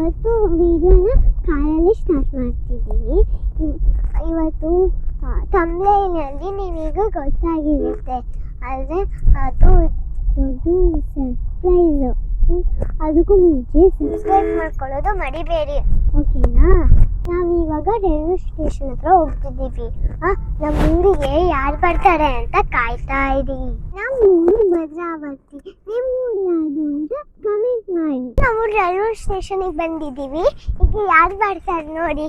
ಇವತ್ತು ವಿಡಿಯೋನ ಕಾರಲ್ಲಿ ಸ್ಟಾರ್ಟ್ ಮಾಡ್ತಿದ್ದೀನಿ. ಇವತ್ತು ಥಂಬ್ನೇಲ್ನಲ್ಲಿ ನಿಮಗೆ ಗೊತ್ತಾಗಿರುತ್ತೆ, ಆದರೆ ಅದು ದೊಡ್ಡ ಸರ್ಪ್ರೈಸು. ಅದಕ್ಕೂ ಮುಂಚೆ ಸಬ್ಸ್ಕ್ರೈಬ್ ಮಾಡ್ಕೊಳ್ಳೋದು ಮರಿಬೇಡಿ, ಓಕೆನಾ? ನಾವಿವಾಗ ರೈಲ್ವೆ ಸ್ಟೇಷನ್ ಹತ್ರ ಹೋಗ್ತಿದ್ದೀವಿ. ನಮ್ಮ ಊರಿಗೆ ಯಾರು ಬರ್ತಾರೆ ಅಂತ ಕಾಯ್ತಾ ಇದ್ದೀವಿ. ನಮ್ಮ ಊರು ಭದ್ರಾವತಿ. ನಿಮ್ಮ ಊರು ಯಾವುದು ಅಂತ ಕಮೆಂಟ್ ಮಾಡಿ. ನಾವು ರೈಲ್ವೆ ಸ್ಟೇಷನಿಗೆ ಬಂದಿದ್ದೀವಿ. ಈಗ ಯಾರು ಬರ್ತಾರೆ ನೋಡಿ.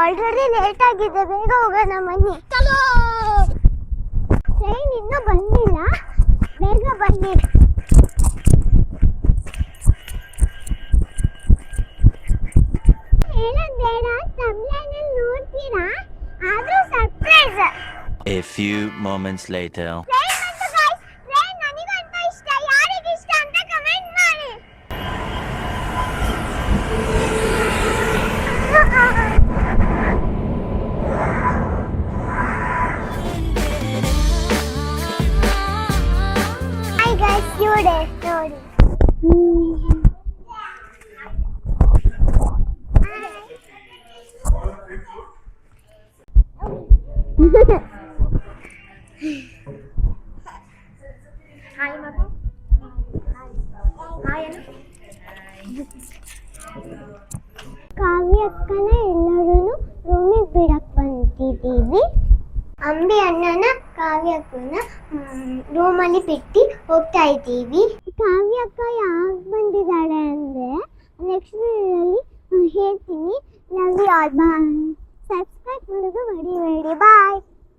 ಆಲ್ರೆಡಿ ಲೇಟ್ ಆಗಿದೆ, ಬೇಗ ಹೋಗೋಣ ಬನ್ನಿ. ಟ್ರೈನ್ ಇನ್ನೂ ಬಂದಿಲ್ಲ, ಬೇಗ ಬನ್ನಿ. ಹೇಳೋದು ಬೇಡ, ತಮಿಳಲ್ಲಿ ನೋಡ್ತೀರಾ, ಆದ್ರೂ surprise. A few moments later. Train ನನಗಂತ ಇಷ್ಟ, ಯಾರಿಗೆ ಇಷ್ಟ ಅಂತ ಕಮೆಂಟ್ ಮಾಡಿ. Hi guys, ನೋಡಿ. ಹಾಯ್ ಮಗು. ಹಾಯ್ ಅಣ್ಣ. ಕಾವ್ಯ ಅಕ್ಕನ ಎಲ್ಲರೂ ರೂಮಿಗೆ ಬಿಡಕ್ಕೆ ಬಂದಿದ್ದೀವಿ. ಅಂಬಿ ಅಣ್ಣನ ಕಾವ್ಯ ಅಕ್ಕನ ರೂಮಲ್ಲಿ ಬಿಟ್ಟು ಹೋಗ್ತಾ ಇದ್ದೀವಿ. ಕಾವ್ಯ ಅಕ್ಕ ಯಾಕೆ ಬಂದಿದ್ದಾಳೆ ಅಂದರೆ ನೆಕ್ಸ್ಟ್ ವಿಡಿಯೋದಲ್ಲಿ ಹೇಳ್ತೀನಿ. Love you all. Bye. Subscribe ಮಾಡೋದು ಮರಿಬೇಡಿ. ಬಾಯ್.